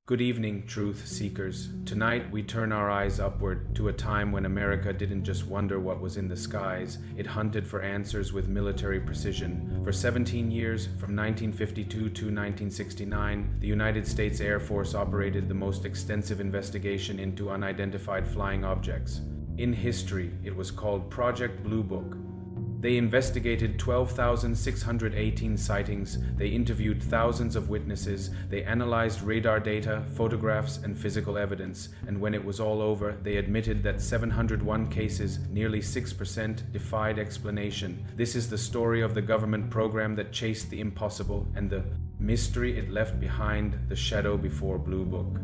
Good evening, truth seekers. Tonight we turn our eyes upward to a time when America didn't just wonder what was in the skies, it hunted for answers with military precision. For 17 years, from 1952 to 1969, the United States Air Force operated the most extensive investigation into unidentified flying objects. In history, it was called Project Blue Book. They investigated 12,618 sightings, they interviewed thousands of witnesses, they analyzed radar data, photographs, and physical evidence, and when it was all over, they admitted that 701 cases, nearly 6%, defied explanation. This is the story of the government program that chased the impossible and the mystery it left behind, the shadow before Blue Book.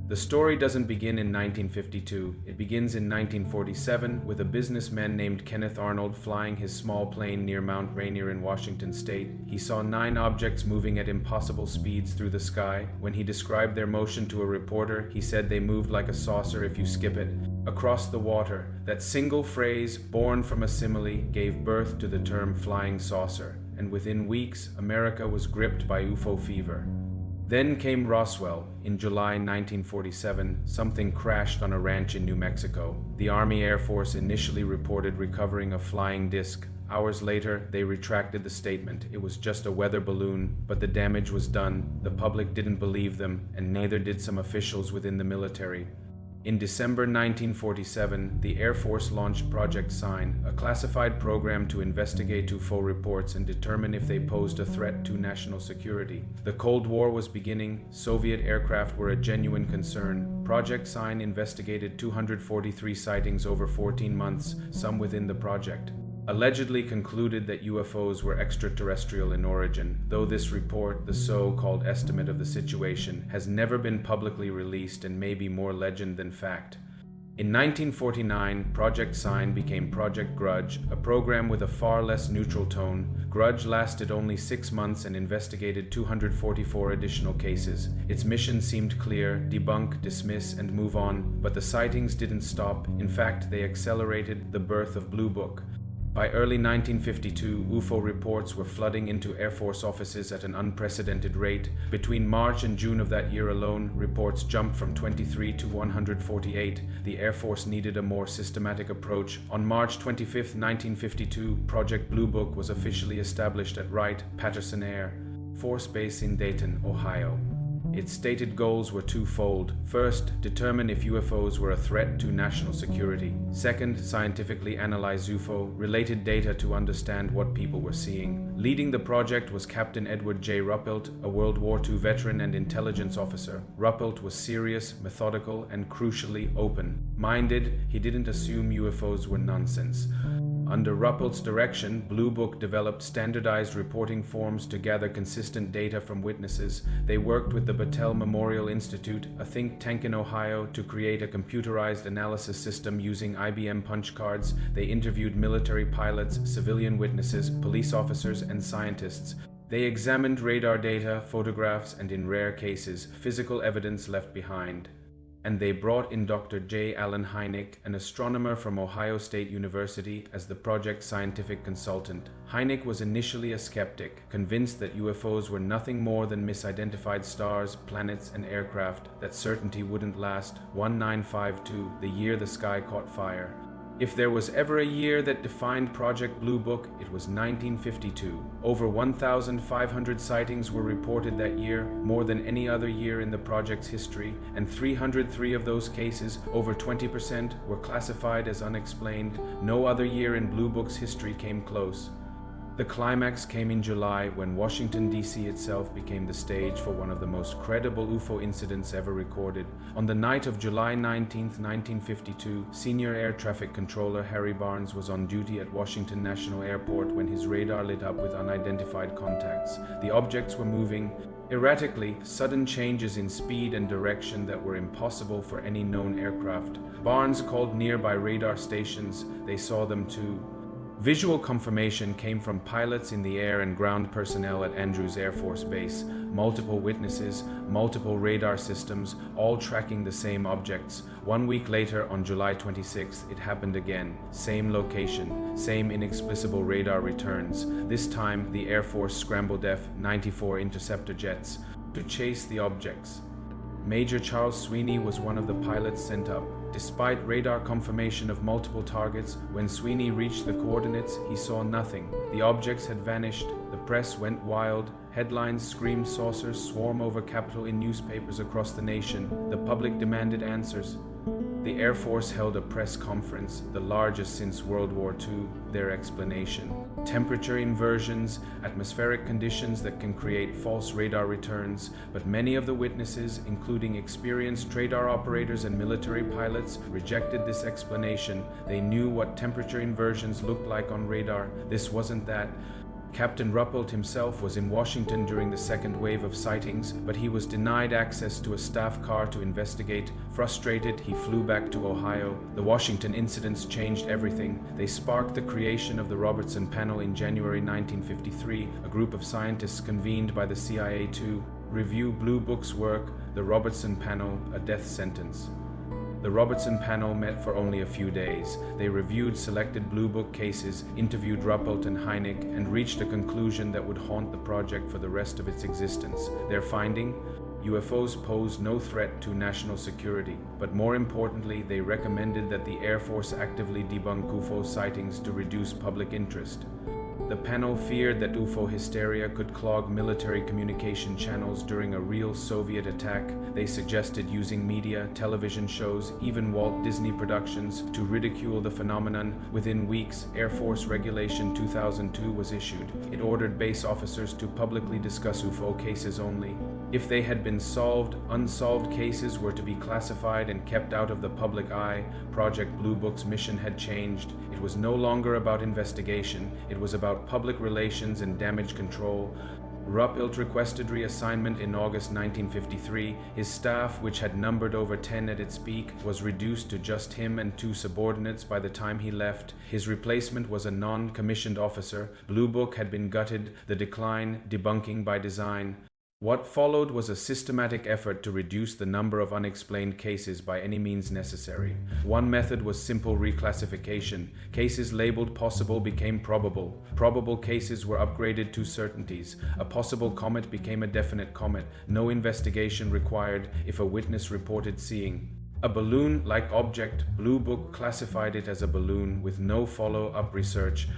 The story doesn't begin in 1952. It begins in 1947 with a businessman named Kenneth Arnold flying his small plane near Mount Rainier in Washington state. He saw 9 objects moving at impossible speeds through the sky. When he described their motion to a reporter, he said they moved like a saucer if you skip it. Across the water, that single phrase, born from a simile, gave birth to the term flying saucer. And within weeks, America was gripped by UFO fever. Then came Roswell. In July 1947, something crashed on a ranch in New Mexico. The Army Air Force initially reported recovering a flying disc. Hours later, they retracted the statement. It was just a weather balloon, but the damage was done. The public didn't believe them, and neither did some officials within the military. In December 1947, the Air Force launched Project Sign, a classified program to investigate UFO reports and determine if they posed a threat to national security. The Cold War was beginning. Soviet aircraft were a genuine concern. Project Sign investigated 243 sightings over 14 months, some within the project. Allegedly concluded that UFOs were extraterrestrial in origin, though this report, the so-called estimate of the situation, has never been publicly released and may be more legend than fact. In 1949, Project Sign became Project Grudge, a program with a far less neutral tone. Grudge lasted only 6 months and investigated 244 additional cases. Its mission seemed clear: debunk, dismiss, and move on, but the sightings didn't stop. In fact, they accelerated the birth of Blue Book. By early 1952, UFO reports were flooding into Air Force offices at an unprecedented rate. Between March and June of that year alone, reports jumped from 23 to 148. The Air Force needed a more systematic approach. On March 25, 1952, Project Blue Book was officially established at Wright-Patterson Air Force Base in Dayton, Ohio. Its stated goals were twofold. First, determine if UFOs were a threat to national security. Second, scientifically analyze UFO-related data to understand what people were seeing. Leading the project was Captain Edward J. Ruppelt, a World War II veteran and intelligence officer. Ruppelt was serious, methodical, and crucially open-minded. He didn't assume UFOs were nonsense. Under Ruppelt's direction, Blue Book developed standardized reporting forms to gather consistent data from witnesses. They worked with the Battelle Memorial Institute, a think tank in Ohio, to create a computerized analysis system using IBM punch cards. They interviewed military pilots, civilian witnesses, police officers, and scientists. They examined radar data, photographs, and in rare cases, physical evidence left behind. And they brought in Dr. J. Allen Hynek, an astronomer from Ohio State University, as the project's scientific consultant. Hynek was initially a skeptic, convinced that UFOs were nothing more than misidentified stars, planets, and aircraft, that certainty wouldn't last. 1952, the year the sky caught fire. If there was ever a year that defined Project Blue Book, it was 1952. Over 1,500 sightings were reported that year, more than any other year in the project's history, and 303 of those cases, over 20%, were classified as unexplained. No other year in Blue Book's history came close. The climax came in July when Washington, D.C. itself became the stage for one of the most credible UFO incidents ever recorded. On the night of July 19, 1952, Senior Air Traffic Controller Harry Barnes was on duty at Washington National Airport when his radar lit up with unidentified contacts. The objects were moving erratically, sudden changes in speed and direction that were impossible for any known aircraft. Barnes called nearby radar stations. They saw them too. Visual confirmation came from pilots in the air and ground personnel at Andrews Air Force Base. Multiple witnesses, multiple radar systems, all tracking the same objects. 1 week later, on July 26th, it happened again. Same location, same inexplicable radar returns. This time, the Air Force scrambled F-94 interceptor jets to chase the objects. Major Charles Sweeney was one of the pilots sent up. Despite radar confirmation of multiple targets, when Sweeney reached the coordinates, he saw nothing. The objects had vanished. The press went wild. Headlines screamed saucers swarm over Capitol in newspapers across the nation. The public demanded answers. The Air Force held a press conference, the largest since World War II. Their explanation: temperature inversions, atmospheric conditions that can create false radar returns, but many of the witnesses, including experienced radar operators and military pilots, rejected this explanation. They knew what temperature inversions looked like on radar. This wasn't that. Captain Ruppelt himself was in Washington during the second wave of sightings, but he was denied access to a staff car to investigate. Frustrated, he flew back to Ohio. The Washington incidents changed everything. They sparked the creation of the Robertson Panel in January 1953, a group of scientists convened by the CIA to review Blue Book's work, the Robertson Panel, a death sentence. The Robertson Panel met for only a few days. They reviewed selected Blue Book cases, interviewed Ruppelt and Hynek, and reached a conclusion that would haunt the project for the rest of its existence. Their finding? UFOs posed no threat to national security, but more importantly, they recommended that the Air Force actively debunk UFO sightings to reduce public interest. The panel feared that UFO hysteria could clog military communication channels during a real Soviet attack. They suggested using media, television shows, even Walt Disney productions to ridicule the phenomenon. Within weeks, Air Force Regulation 2002 was issued. It ordered base officers to publicly discuss UFO cases only. If they had been solved, unsolved cases were to be classified and kept out of the public eye. Project Blue Book's mission had changed. It was no longer about investigation. It was about public relations and damage control. Ruppelt requested reassignment in August 1953. His staff, which had numbered over 10 at its peak, was reduced to just him and 2 subordinates by the time he left. His replacement was a non-commissioned officer. Blue Book had been gutted, the decline, debunking by design. What followed was a systematic effort to reduce the number of unexplained cases by any means necessary. One method was simple reclassification. Cases labeled possible became probable. Probable cases were upgraded to certainties. A possible comet became a definite comet. No investigation required if a witness reported seeing a balloon-like object. Blue Book classified it as a balloon with no follow-up research.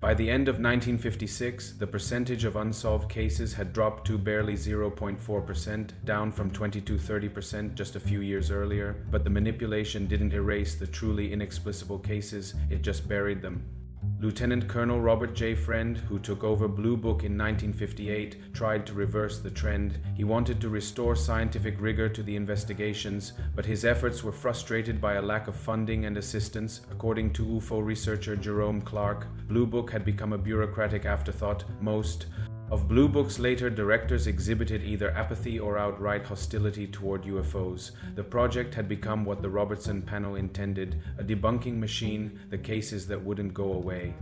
By the end of 1956, the percentage of unsolved cases had dropped to barely 0.4%, down from 20–30% just a few years earlier, but the manipulation didn't erase the truly inexplicable cases, it just buried them. Lieutenant Colonel Robert J. Friend, who took over Blue Book in 1958, tried to reverse the trend. He wanted to restore scientific rigor to the investigations, but his efforts were frustrated by a lack of funding and assistance. According to UFO researcher Jerome Clark, Blue Book had become a bureaucratic afterthought. Most of Blue Book's later directors exhibited either apathy or outright hostility toward UFOs. The project had become what the Robertson Panel intended, a debunking machine, the cases that wouldn't go away.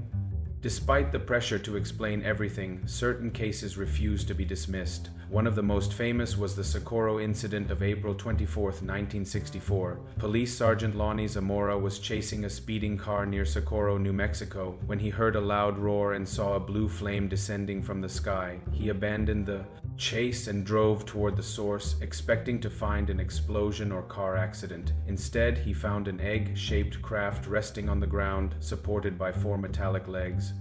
Despite the pressure to explain everything, certain cases refused to be dismissed. One of the most famous was the Socorro incident of April 24, 1964. Police Sergeant Lonnie Zamora was chasing a speeding car near Socorro, New Mexico, when he heard a loud roar and saw a blue flame descending from the sky. He abandoned the chase and drove toward the source, expecting to find an explosion or car accident. Instead, he found an egg-shaped craft resting on the ground, supported by 4 metallic legs.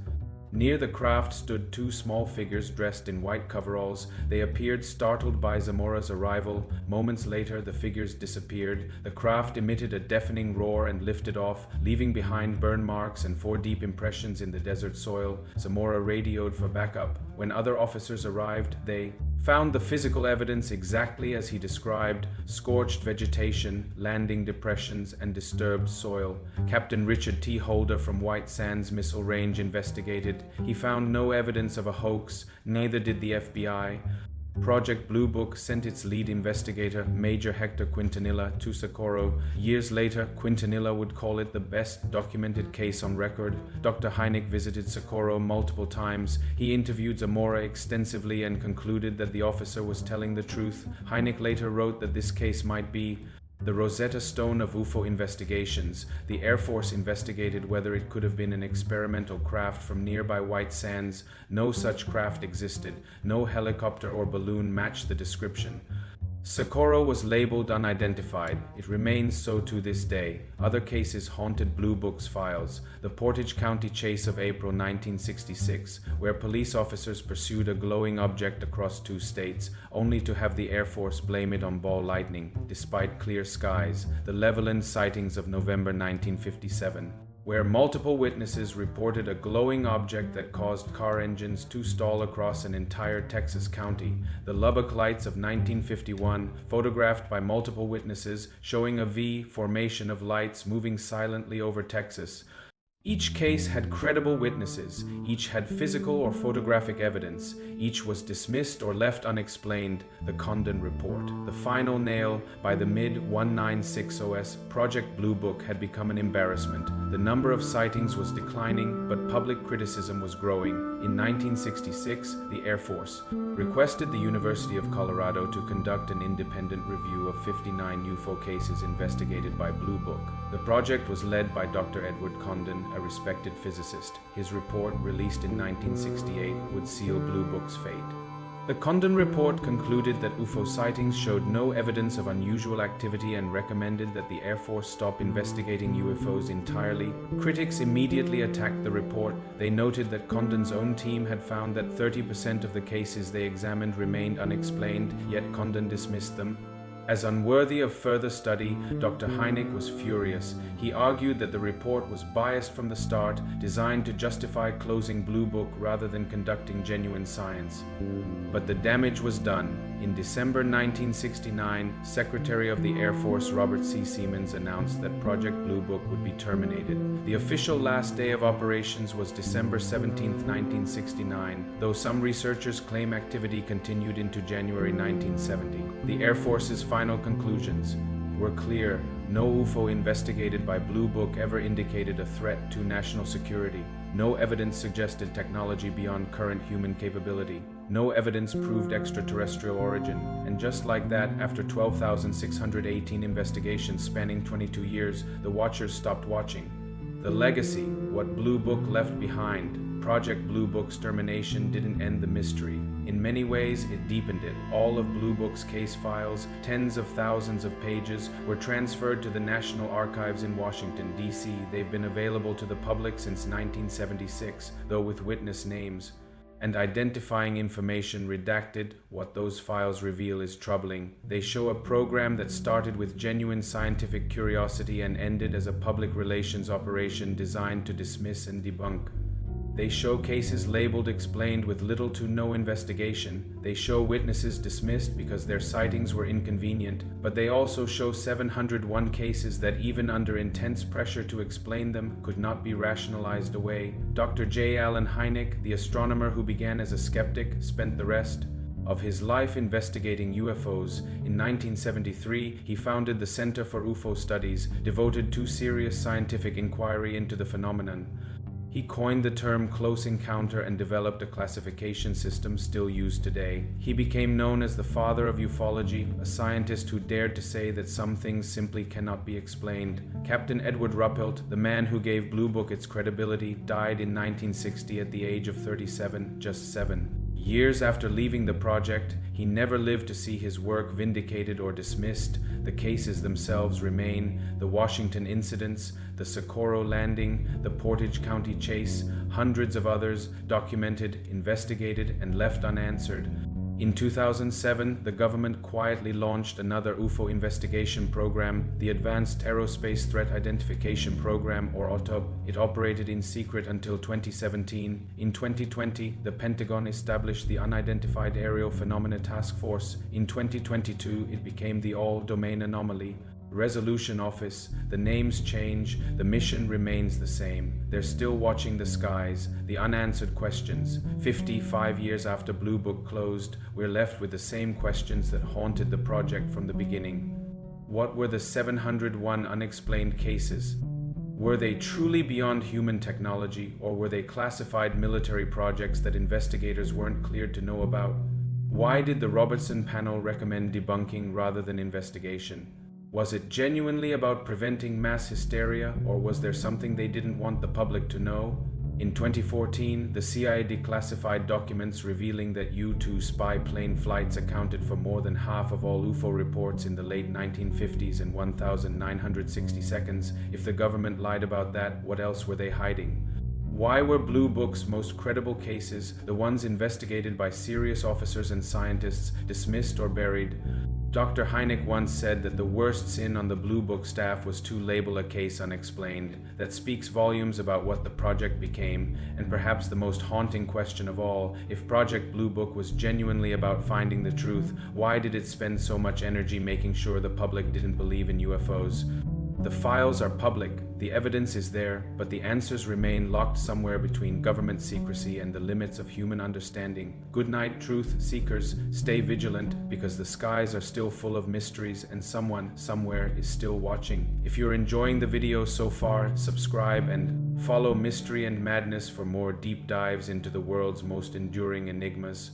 Near the craft stood 2 small figures dressed in white coveralls. They appeared startled by Zamora's arrival. Moments later, the figures disappeared. The craft emitted a deafening roar and lifted off, leaving behind burn marks and 4 deep impressions in the desert soil. Zamora radioed for backup. When other officers arrived, they found the physical evidence exactly as he described: scorched vegetation, landing depressions, and disturbed soil. Captain Richard T. Holder from White Sands Missile Range investigated. He found no evidence of a hoax, neither did the FBI. Project Blue Book sent its lead investigator, Major Hector Quintanilla, to Socorro. Years later, Quintanilla would call it the best documented case on record. Dr. Hynek visited Socorro multiple times. He interviewed Zamora extensively and concluded that the officer was telling the truth. Hynek later wrote that this case might be the Rosetta Stone of UFO investigations. The Air Force investigated whether it could have been an experimental craft from nearby White Sands. No such craft existed. No helicopter or balloon matched the description. Socorro was labeled unidentified. It remains so to this day. Other cases haunted Blue Book's files. The Portage County chase of April 1966, where police officers pursued a glowing object across 2 states, only to have the Air Force blame it on ball lightning, despite clear skies. The Levelland sightings of November 1957, where multiple witnesses reported a glowing object that caused car engines to stall across an entire Texas county. The Lubbock lights of 1951, photographed by multiple witnesses, showing a V formation of lights moving silently over Texas. Each case had credible witnesses, each had physical or photographic evidence, each was dismissed or left unexplained. The Condon Report, the final nail by the mid-1960s, Project Blue Book had become an embarrassment. The number of sightings was declining, but public criticism was growing. In 1966, the Air Force requested the University of Colorado to conduct an independent review of 59 UFO cases investigated by Blue Book. The project was led by Dr. Edward Condon, a respected physicist. His report, released in 1968, would seal Blue Book's fate. The Condon Report concluded that UFO sightings showed no evidence of unusual activity and recommended that the Air Force stop investigating UFOs entirely. Critics immediately attacked the report. They noted that Condon's own team had found that 30% of the cases they examined remained unexplained, yet Condon dismissed them. As unworthy of further study, Dr. Hynek was furious. He argued that the report was biased from the start, designed to justify closing Blue Book rather than conducting genuine science. But the damage was done. In December 1969, Secretary of the Air Force Robert C. Seamans announced that Project Blue Book would be terminated. The official last day of operations was December 17, 1969, though some researchers claim activity continued into January 1970. The Air Force's final conclusions were clear. No UFO investigated by Blue Book ever indicated a threat to national security. No evidence suggested technology beyond current human capability. No evidence proved extraterrestrial origin. And just like that, after 12,618 investigations spanning 22 years, the watchers stopped watching. The legacy, what Blue Book left behind. Project Blue Book's termination didn't end the mystery. In many ways, it deepened it. All of Blue Book's case files, tens of thousands of pages, were transferred to the National Archives in Washington, D.C. They've been available to the public since 1976, though with witness names and identifying information redacted. What those files reveal is troubling. They show a program that started with genuine scientific curiosity and ended as a public relations operation designed to dismiss and debunk. They show cases labeled explained with little to no investigation. They show witnesses dismissed because their sightings were inconvenient, but they also show 701 cases that, even under intense pressure to explain them, could not be rationalized away. Dr. J. Allen Hynek, the astronomer who began as a skeptic, spent the rest of his life investigating UFOs. In 1973, he founded the Center for UFO Studies, devoted to serious scientific inquiry into the phenomenon. He coined the term close encounter and developed a classification system still used today. He became known as the father of ufology, a scientist who dared to say that some things simply cannot be explained. Captain Edward Ruppelt, the man who gave Blue Book its credibility, died in 1960 at the age of 37, just 7 years after leaving the project. He never lived to see his work vindicated or dismissed. The cases themselves remain: the Washington incidents, the Socorro landing, the Portage County chase, hundreds of others documented, investigated, and left unanswered. In 2007, the government quietly launched another UFO investigation program, the Advanced Aerospace Threat Identification Program, or OTOP. It operated in secret until 2017. In 2020, the Pentagon established the Unidentified Aerial Phenomena Task Force. In 2022, it became the All-Domain Anomaly Resolution Office. The names change, the mission remains the same. They're still watching the skies, the unanswered questions. 55 years after Blue Book closed, we're left with the same questions that haunted the project from the beginning. What were the 701 unexplained cases? Were they truly beyond human technology, or were they classified military projects that investigators weren't cleared to know about? Why did the Robertson panel recommend debunking rather than investigation? Was it genuinely about preventing mass hysteria, or was there something they didn't want the public to know? In 2014, the CIA declassified documents revealing that U-2 spy plane flights accounted for more than half of all UFO reports in the late 1950s and 1,960 seconds. If the government lied about that, what else were they hiding? Why were Blue Book's most credible cases, the ones investigated by serious officers and scientists, dismissed or buried? Dr. Hynek once said that the worst sin on the Blue Book staff was to label a case unexplained. That speaks volumes about what the project became, and perhaps the most haunting question of all, if Project Blue Book was genuinely about finding the truth, why did it spend so much energy making sure the public didn't believe in UFOs? The files are public, the evidence is there, but the answers remain locked somewhere between government secrecy and the limits of human understanding. Good night, truth seekers. Stay vigilant, because the skies are still full of mysteries and someone, somewhere, is still watching. If you're enjoying the video so far, subscribe and follow Mystery and Madness for more deep dives into the world's most enduring enigmas.